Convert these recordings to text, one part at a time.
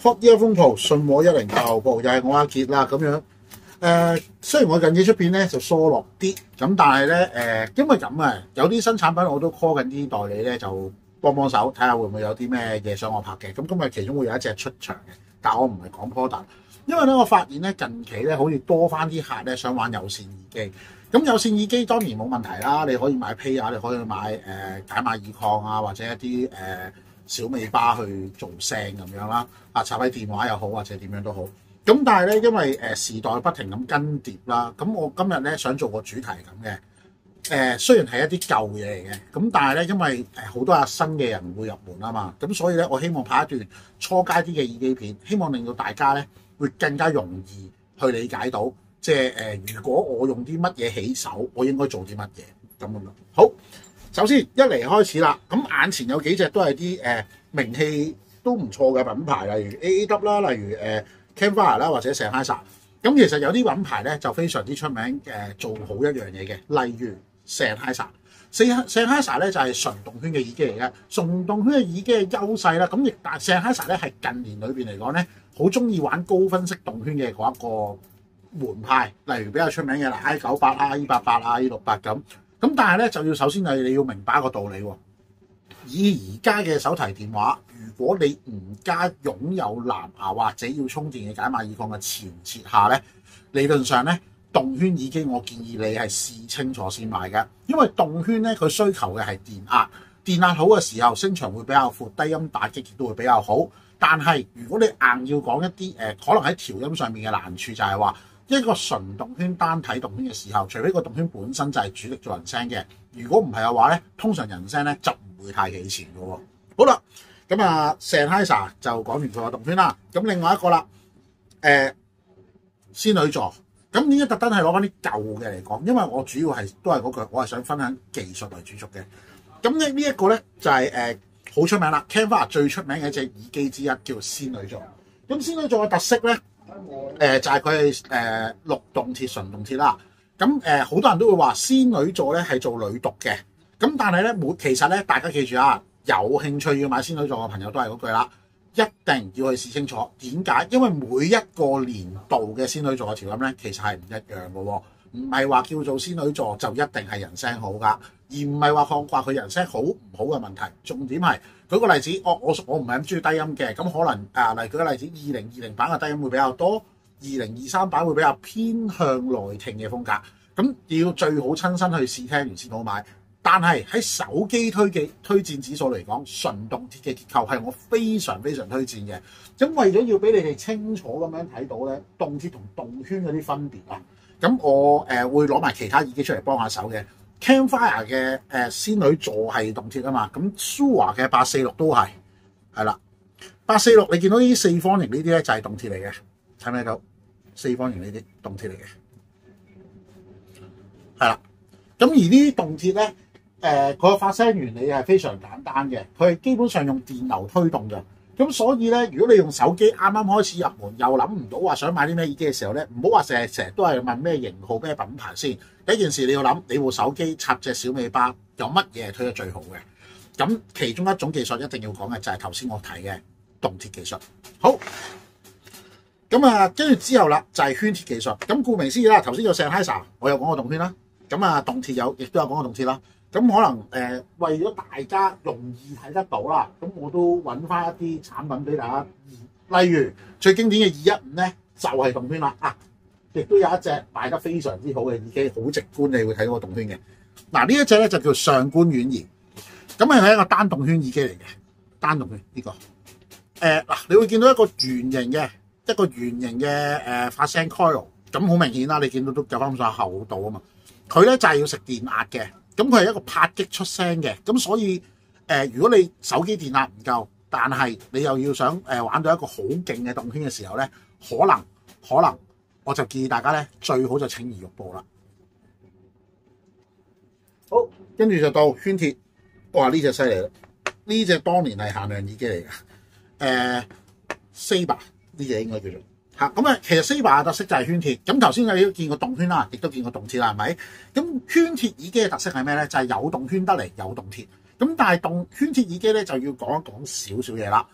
Hot Earphone Pro 信和109 Pro 又係我阿傑啦咁樣。雖然我近期出片咧就疏落啲，咁但係咧因為咁啊，有啲新產品我都 call 緊啲代理咧，就幫手睇下會唔會有啲咩嘢想我拍嘅。咁今日其中會有一隻出場嘅，但我唔係講 product，因為咧我發現咧近期咧好似多翻啲客咧想玩有線耳機。咁有線耳機當然冇問題啦，你可以買 Pay 啊，你可以買解碼耳擴啊，或者一啲小尾巴去做聲咁樣啦，插喺電話又好或者點樣都好。咁但係咧，因為時代不停咁更迭啦，咁我今日咧想做個主題咁嘅。雖然係一啲舊嘢嚟嘅，咁但係咧，因為好多新嘅人會入門啊嘛，咁所以咧，我希望拍一段初階啲嘅耳機片，希望令到大家咧會更加容易去理解到，即係如果我用啲乜嘢起手，我應該做啲乜嘢咁樣。好，首先一嚟開始啦，咁眼前有幾隻都係啲名氣都唔錯嘅品牌，例如 AAW 啦，例如Campfire 啦，或者 Sennheiser。咁其實有啲品牌咧就非常之出名，做好一樣嘢嘅，例如 Sennheiser 咧就係純動圈嘅耳機嚟嘅。純動圈嘅耳機嘅優勢啦，咁亦但 Sennheiser 咧係近年裏邊嚟講咧，好中意玩高分式動圈嘅嗰一個門派，例如比較出名嘅 I98 啊、E88 啊、E68咁。咁但係咧就要首先你要明白一個道理喎。以而家嘅手提電話，如果你唔加擁有藍牙或者要充電嘅解碼耳擴嘅前設下咧，理論上咧動圈耳機我建議你係試清楚先買嘅，因為動圈咧佢需求嘅係電壓，電壓好嘅時候聲場會比較闊，低音打擊亦都會比較好。但係如果你硬要講一啲可能喺調音上面嘅難處，就係話一個純動圈單體動圈嘅時候，除非個動圈本身就係主力做人聲嘅，如果唔係嘅話咧，通常人聲咧就唔會太起前嘅喎。好啦，咁啊 Sennheiser 就講完佢個動圈啦，咁另外一個啦，仙女座，咁點解特登係攞翻啲舊嘅嚟講？因為我主要都係嗰句，我係想分享技術為主軸嘅。咁咧呢一個咧就係好出名啦 ，Campfire 最出名嘅一隻耳機之一叫仙女座。咁仙女座嘅特色咧，就係佢係綠動鐵純動鐵啦。咁好多人都會話仙女座咧係做女讀嘅。咁但係咧其實咧大家記住啊，有興趣要買仙女座嘅朋友都係嗰句啦，一定要去試清楚。點解？因為每一個年度嘅仙女座嘅調音咧，其實係唔一樣嘅喎。唔係話叫做仙女座就一定係人聲好㗎，而唔係話佢人聲好唔好嘅問題。重點係舉個例子，我唔係咁中意低音嘅，咁可能例舉個例子，2020版嘅低音會比較多，2023版會比較偏向內聽嘅風格。咁要最好親身去試聽完先好買。但係喺手機推薦指數嚟講，純動鐵嘅結構係我非常非常推薦嘅。咁為咗要俾你哋清楚咁樣睇到咧，動鐵同動圈嗰啲分別啊，咁我會攞埋其他耳機出嚟幫下手嘅。Campfire 嘅仙女座係動鐵啊嘛，咁 Shure 嘅846都係啦。846你見到呢啲四方形呢啲咧就係動鐵嚟嘅，睇唔睇到？四方形呢啲動鐵嚟嘅，係啦。咁而呢啲動鐵咧，佢個發聲原理係非常簡單嘅，佢係基本上用電流推動嘅。咁所以咧，如果你用手機啱啱開始入門，又諗唔到話想買啲咩耳機嘅時候咧，唔好話成日都係問咩型號咩品牌先。第一件事你要諗，你部手機插隻小尾巴有乜嘢係推得最好嘅？咁其中一種技術一定要講嘅就係頭先我提嘅動鐵技術。好，咁啊，跟住之後啦就係圈鐵技術。咁顧名思義啦，頭先有 Sennheiser，我有講過動圈啦。咁啊，動鐵亦都有講過動鐵啦。咁可能為咗大家容易睇得到啦，咁我都揾翻一啲產品俾大家。例如最經典嘅215咧，就係動圈啦。亦都有一隻賣得非常之好嘅耳機，好直觀，你會睇到個動圈嘅。嗱，呢一隻咧就叫上官婉兒。咁係一個單動圈耳機嚟嘅，單動圈呢個。你會見到一個圓形嘅發聲 coil， 咁好明顯啦，你見到都有翻咁上下厚度啊嘛。佢咧就係要食電壓嘅，咁佢係一個拍擊出聲嘅，咁所以如果你手機電壓唔夠，但係你又要想玩到一個好勁嘅動圈嘅時候咧，可能我就建議大家咧最好就請而入步啦。好，跟住就到圈鐵，哇！呢隻犀利啦，呢隻當年係限量耳機嚟嘅，Saber 呢隻應該叫做。咁啊，其實 Saber 嘅特色就係圈鐵。咁頭先你都見過動圈啦，亦都見過動鐵啦，係咪？咁圈鐵耳機嘅特色係咩咧？就係有動圈得嚟有動鐵。咁但係圈鐵耳機咧就要講一講少少嘢啦。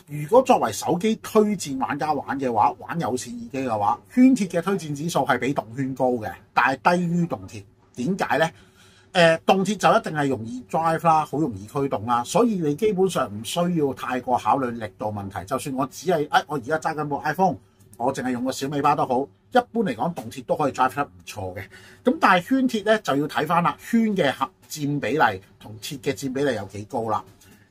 如果作為手機推薦玩家玩嘅話，玩有線耳機嘅話，圈鐵嘅推薦指數係比動圈高嘅，但係低於動鐵。點解呢？動鐵就一定係容易 drive 啦，好容易驅動啦，所以你基本上唔需要太過考慮力度問題。就算我只係我而家揸緊部 iPhone，我淨係用個小尾巴都好，一般嚟講動鐵都可以 drive 得唔錯嘅。咁但係圈鐵咧就要睇翻啦，圈嘅佔比例同鐵嘅佔比例有幾高啦。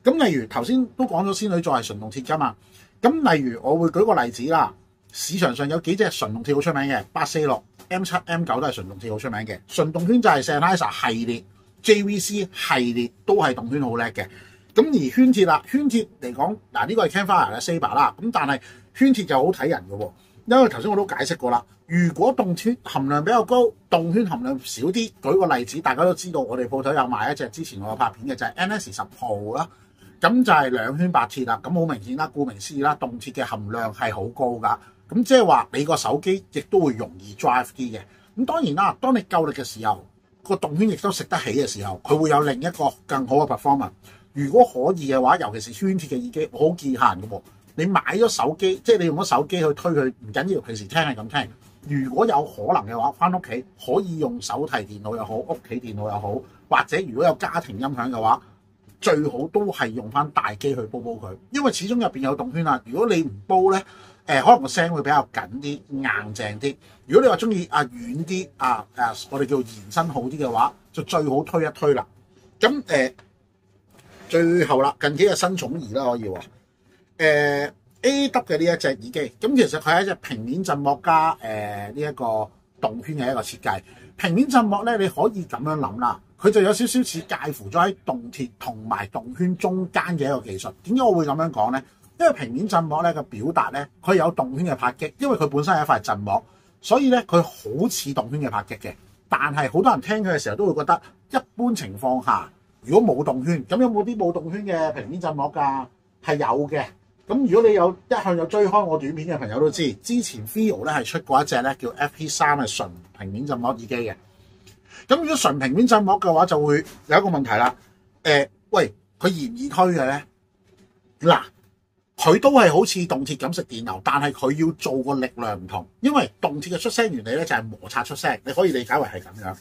咁例如頭先都講咗仙女座係純動鐵㗎嘛，咁例如我會舉個例子啦，市場上有幾隻純動鐵好出名嘅，846、M7、M9都係純動鐵好出名嘅。純動圈就係 Sennheiser 系列、JVC 系列都係動圈好叻嘅。咁而圈鐵啦，圈鐵嚟講呢個係 Campfire 嘅 Saber 啦，咁但係圈鐵就好睇人嘅喎，因為頭先我都解釋過啦。如果動圈含量比較高，動圈含量少啲。舉個例子，大家都知道我哋鋪頭有賣一隻之前我有拍片嘅就係 NS10 Pro 啦。咁就係兩圈白鐵啦，咁好明顯啦，顧名思義啦，動鐵嘅含量係好高噶，咁即係話你個手機亦都會容易 drive 啲嘅。咁當然啦，當你夠力嘅時候，個動圈亦都食得起嘅時候，佢會有另一個更好嘅 performance。如果可以嘅話，尤其是圈鐵嘅耳機，我好建議嘅喎。你買咗手機，即係你用咗手機去推佢，唔緊要，平時聽係咁聽。如果有可能嘅話，翻屋企可以用手提電腦又好，屋企電腦又好，或者如果有家庭音響嘅話，最好都係用翻大機去煲佢，因為始終入邊有動圈啦。如果你唔煲咧，可能個聲會比較緊啲、硬淨啲。如果你話中意遠啲我哋叫延伸好啲嘅話，就最好推一推啦。咁最後啦，近期嘅新寵兒啦，可以話AW 嘅呢一隻耳機，咁其實佢係一隻平面振膜加呢一個動圈嘅一個設計。平面振膜咧，你可以咁樣諗啦。佢就有少少似介乎咗喺動鐵同埋動圈中間嘅一個技術。點解我會咁樣講呢？因為平面振膜咧嘅表達咧，佢有動圈嘅拍擊，因為佢本身係一塊振膜，所以咧佢好似動圈嘅拍擊嘅。但係好多人聽佢嘅時候都會覺得，一般情況下如果冇動圈，咁有冇啲冇動圈嘅平面振膜㗎？係有嘅。咁如果你一向有追開我短片嘅朋友都知，之前 FiiO 咧係出過一隻咧叫 FP3 嘅純平面振膜耳機嘅。咁如果純平面振膜嘅話，就會有一個問題啦。喂，佢易唔易推嘅咧？嗱，佢都係好似動鐵咁食電流，但係佢要做個力量唔同，因為動鐵嘅出聲原理咧就係摩擦出聲，你可以理解為係咁樣。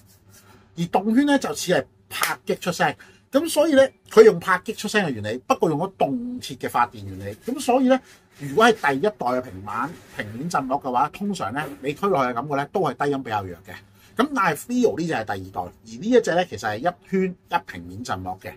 而動圈咧就似係拍擊出聲，咁所以咧佢用拍擊出聲嘅原理，不過用咗動鐵嘅發電原理。咁所以咧，如果係第一代嘅平面振膜嘅話，通常咧你推落去嘅感覺咧都係低音比較弱嘅。咁但係 FiiO 呢隻係第二代，而呢一隻咧其實係一圈一平面振膜嘅。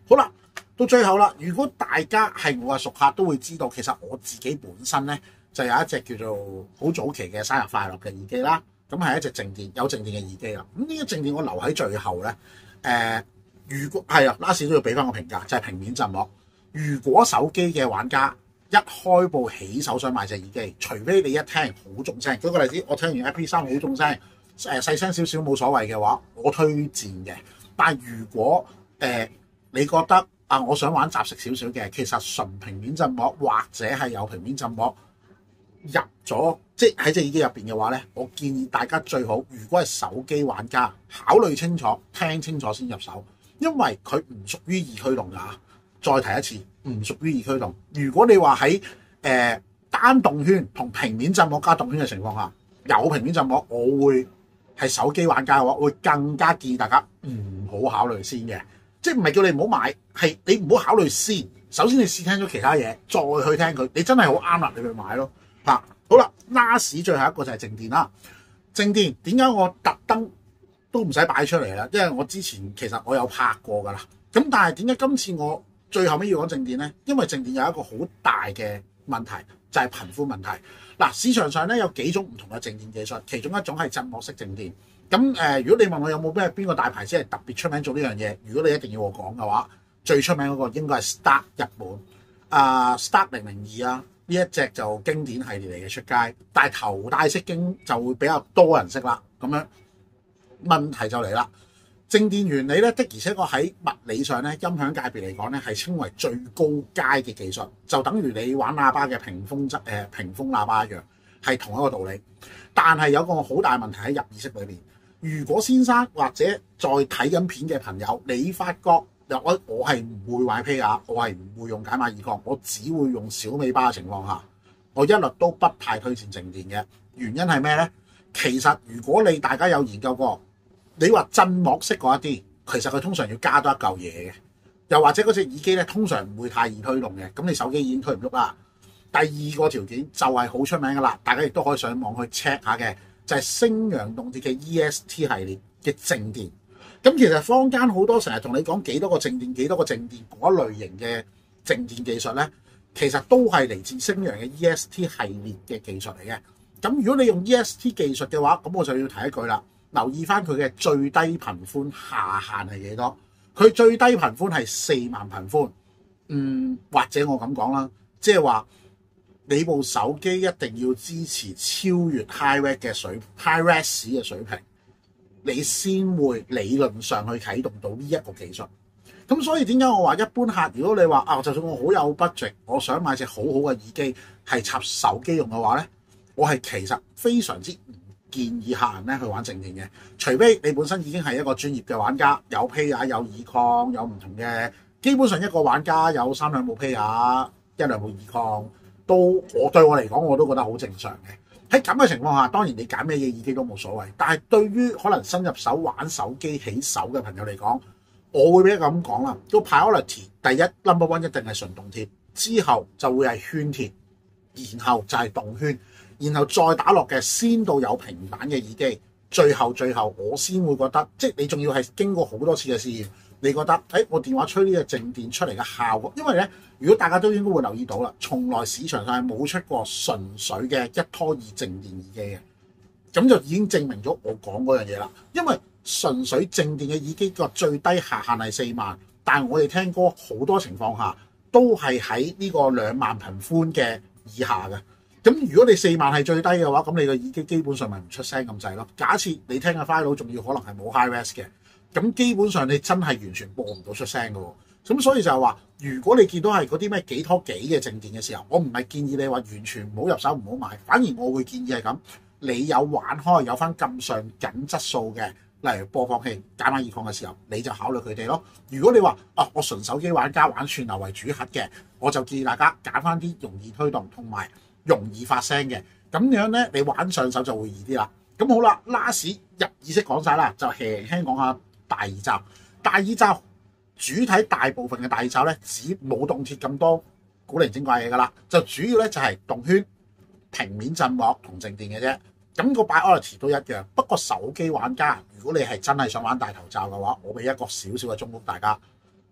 好啦，到最後啦，如果大家係我嘅熟客，都會知道其實我自己本身咧就有一隻叫做好早期嘅生日快樂嘅耳機啦。咁係一隻靜電有靜電嘅耳機啦。咁呢個靜電我留喺最後咧，如果係last都要俾翻個評價，就係平面振膜。如果手機嘅玩家一開部起手想買隻耳機，除非你一聽好重聲，舉個例子，我聽完 FP3 好重聲。細聲少少冇所謂嘅話，我推薦嘅。但係如果你覺得我想玩雜食少少嘅，其實純平面振膜或者係有平面振膜入咗，即係喺隻耳機入邊嘅話咧，我建議大家最好，如果係手機玩家，考慮清楚、聽清楚先入手，因為佢唔屬於易驅動㗎。再提一次，唔屬於易驅動。如果你話喺單動圈同平面振膜加動圈嘅情況下，有平面振膜，我會係手機玩家嘅話，會更加建議大家唔好考慮先嘅，即係唔係叫你唔好買，係你唔好考慮先。首先你試聽咗其他嘢，再去聽佢，你真係好啱啦，你去買咯。好啦，last 最後一個就係靜電啦。靜電點解我特登都唔使擺出嚟啦？因為我之前其實我有拍過㗎啦。咁但係點解今次我最後尾要講靜電咧？因為靜電有一個好大嘅問題，就係頻寬問題。嗱，市場上咧有幾種唔同嘅靜電技術，其中一種係振膜式靜電。咁如果你問我有冇邊個大牌子係特別出名做呢樣嘢，如果你一定要我講嘅話，最出名嗰個應該係 Stark 日本，Stark 002啊，呢一隻就經典系列嚟嘅出街，但係頭戴式經就會比較多人識啦。咁樣問題就嚟啦。靜電原理咧，的而且確喺物理上咧，音響界別嚟講咧，係稱為最高階嘅技術，就等於你玩喇叭嘅屏風喇叭一樣，係同一個道理。但係有個好大問題喺入耳式裏邊。如果先生或者在睇緊片嘅朋友，你發覺我係唔會買披亞，我係唔會用解碼爾康，我只會用小尾巴嘅情況下，我一律都不太推薦靜電嘅。原因係咩咧？其實如果大家有研究過，你話振膜式嗰一啲，其實佢通常要加多一嚿嘢嘅，又或者嗰隻耳機咧通常唔會太易推動嘅，咁你手機已經推唔喐啦。第二個條件就係好出名噶啦，大家亦都可以上網去 check 下嘅，就係星陽動鐵嘅 EST 系列嘅靜電。咁其實坊間好多成日同你講幾多個靜電嗰類型嘅靜電技術咧，其實都係嚟自星陽嘅 EST 系列嘅技術嚟嘅。咁如果你用 EST 技術嘅話，咁我就要提一句啦，留意翻佢嘅最低頻寬下限係幾多？佢最低頻寬係4萬頻寬，或者我咁講啦，即係話你部手機一定要支持超越 Hi-Res 嘅水平，你先會理論上去啟動到呢一個技術。咁所以點解我話一般客，如果你話就算我好有 budget，我想買隻好好嘅耳機係插手機用嘅話咧，我係其實非常之唔建議客人咧去玩靜電嘅，除非你本身已經係一個專業嘅玩家，有披亞、有耳康、有唔同嘅，基本上一個玩家有3兩部披亞、1兩部耳康，對我嚟講我都覺得好正常嘅。喺咁嘅情況下，當然你揀咩嘢耳機都冇所謂，但係對於可能新入手玩手機起手嘅朋友嚟講，我會俾佢咁講啦，個 priority 第一 number one 一定係純動鐵，之後就會係圈鐵，然後就係動圈，然後再打落嘅先到有平板嘅耳機，最後我先會覺得，即係你仲要係經過好多次嘅試驗，你覺得我電話吹呢個靜電出嚟嘅效果，因為咧，如果大家都應該會留意到啦，從來市場上係冇出過純粹嘅一拖二靜電耳機嘅，咁就已經證明咗我講嗰樣嘢啦。因為純粹靜電嘅耳機個最低下限係4萬，但係我哋聽過好多情況下都係喺呢個2萬頻寬嘅以下嘅。咁如果你4萬係最低嘅話，咁你個耳機基本上咪唔出聲咁滯咯。假設你聽嘅 file 仲要可能係冇 Hi-Res 嘅，咁基本上你真係完全播唔到出聲嘅喎。咁所以就係話，如果你見到係嗰啲咩幾拖幾嘅靜電嘅時候，我唔係建議你話完全唔好入手唔好買，反而我會建議係咁，你有玩開有翻咁上緊質素嘅，例如播放器、解碼耳擴嘅時候，你就考慮佢哋咯。如果你話我純手機玩家玩串流為主核嘅，我就建議大家揀翻啲容易推動同埋容易發聲嘅，咁樣咧你玩上手就會易啲啦。咁好啦，last 入耳式講晒啦，就輕輕講下大耳罩。大耳罩主體大部分嘅大耳罩咧，只冇動鐵咁多古靈精怪嘢噶啦，就主要咧就係動圈、平面振膜同靜電嘅啫。咁個 priority 都一樣，不過手機玩家如果你係真係想玩大頭罩嘅話，我俾一個少少嘅忠告大家，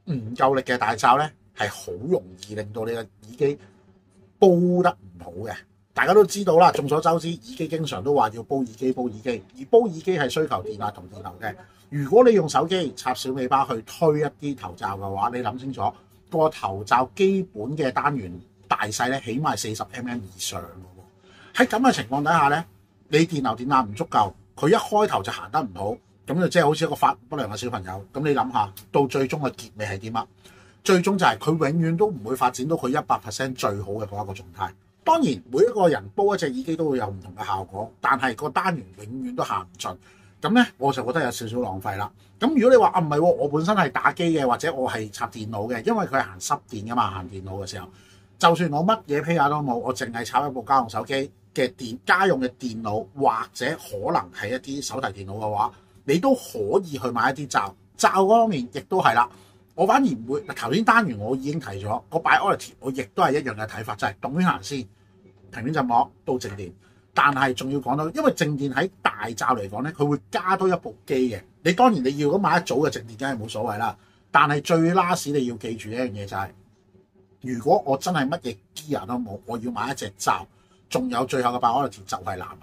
唔夠力嘅大罩咧係好容易令到你嘅耳機煲得唔好嘅。大家都知道啦，眾所周知，耳機經常都話要煲耳機，而煲耳機係需求電壓同電流嘅。如果你用手機插小尾巴去推一啲頭罩嘅話，你諗清楚個頭罩基本嘅單元大細咧，起碼係40mm 以上嘅喎。喺咁嘅情況底下咧，你電流電壓唔足夠，佢一開頭就行得唔好，咁就即係好似一個發育不良嘅小朋友。咁你諗下，到最終嘅結尾係點啊？最終就係佢永遠都唔會發展到佢100% 最好嘅嗰一個狀態。當然，每一個人煲一隻耳機都會有唔同嘅效果，但係個單元永遠都行唔盡。咁咧，我就覺得有少少浪費啦。咁如果你話唔係喎，我本身係打機嘅，或者我係插電腦嘅，因為佢係行濕電噶嘛，行電腦嘅時候，就算我乜嘢披亞都冇，我淨係插一部家用手機嘅家用嘅電腦，或者可能係一啲手提電腦嘅話，你都可以去買一啲罩。罩嗰方面亦都係啦。我反而唔會，頭先單元我已經提咗個 priority， 我亦都係一樣嘅睇法，就係動圈行先，平面振膜到靜電。但係仲要講到，因為靜電喺大罩嚟講咧，佢會加多一部機嘅。你當然你要咁買一組嘅靜電，梗係冇所謂啦。但係最 last 你要記住一樣嘢就係，如果我真係乜嘢 gear 都冇，我要買一隻罩，仲有最後嘅 priority 就係藍牙。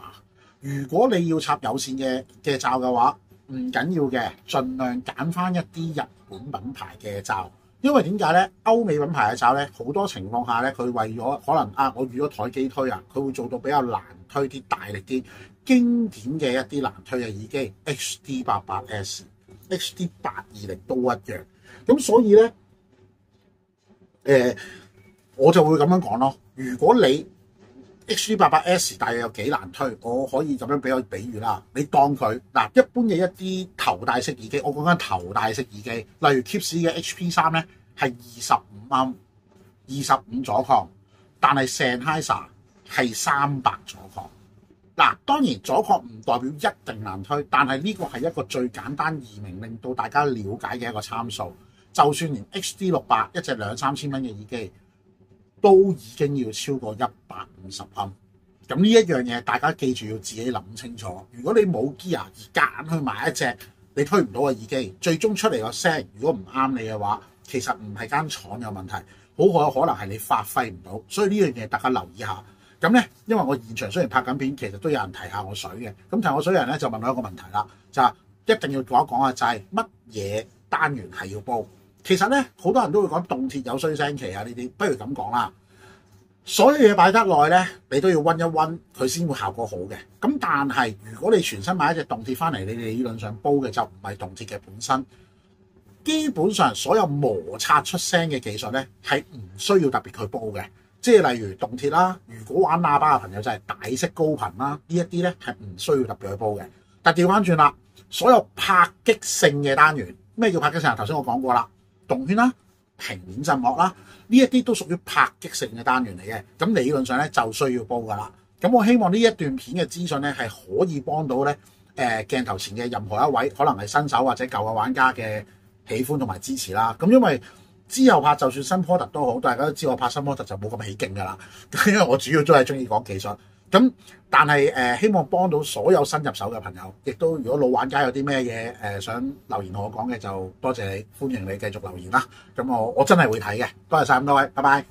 如果你要插有線嘅罩嘅話，唔緊要嘅，盡量揀翻一啲日本品牌嘅罩，因為點解咧？歐美品牌嘅罩咧，好多情況下咧，佢為咗可能我預咗台機推啊，佢會做到比較難推啲、大力啲、經典嘅一啲難推嘅耳機 HD88S、HD820 都一樣。咁所以咧，我就會咁樣講咯。如果你 HD88S 大約有幾難推，我可以咁樣俾個比喻啦。你當佢嗱一般嘅一啲頭戴式耳機，我講緊頭戴式耳機，例如 Keeps 嘅 HP3咧係25幀，25左擴，但係 Sennheiser 係300左擴。嗱，當然左擴唔代表一定難推，但係呢個係一個最簡單易明，令到大家了解嘅一個參數。就算連 HD68一隻2-3千蚊嘅耳機，都已經要超過150幀。咁呢一樣嘢，大家記住要自己諗清楚。如果你冇 gear 而夾硬去買一隻你推唔到嘅耳機，最終出嚟個聲如果唔啱你嘅話，其實唔係間廠有問題，好可能係你發揮唔到。所以呢樣嘢大家留意下。咁咧，因為我現場雖然拍緊片，其實都有人提下我水嘅。咁提我水嘅人咧就問我一個問題啦，就係一定要講一講啊，就係乜嘢單元係要煲。其實咧，好多人都會講動鐵有衰聲期啊，呢啲不如咁講啦。所有嘢擺得耐咧，你都要溫一溫佢先會效果好嘅。咁但係如果你全新買一隻動鐵翻嚟，你理論上煲嘅就唔係動鐵嘅本身。基本上所有摩擦出聲嘅技術咧係唔需要特別去煲嘅。即係例如動鐵啦，如果玩喇叭嘅朋友就係大式高頻啦，呢一啲咧係唔需要特別去煲嘅。但調翻轉啦，所有拍擊性嘅單元，咩叫拍擊性啊？頭先我講過啦，動圈啦、平面振膜啦，呢一啲都屬於拍擊性嘅單元嚟嘅。咁理論上咧就需要煲噶啦。咁我希望呢一段片嘅資訊咧係可以幫到咧鏡頭前嘅任何一位，可能係新手或者舊嘅玩家嘅喜歡同埋支持啦。咁因為之後拍就算新 product 都好，大家都知我拍新 product 就冇咁起勁噶啦，因為我主要都係中意講技術。咁但係希望幫到所有新入手嘅朋友，亦都如果老玩家有啲咩嘢想留言同我講嘅，就多謝你，歡迎你繼續留言啦。咁我真係會睇嘅，多謝晒咁多位，拜拜。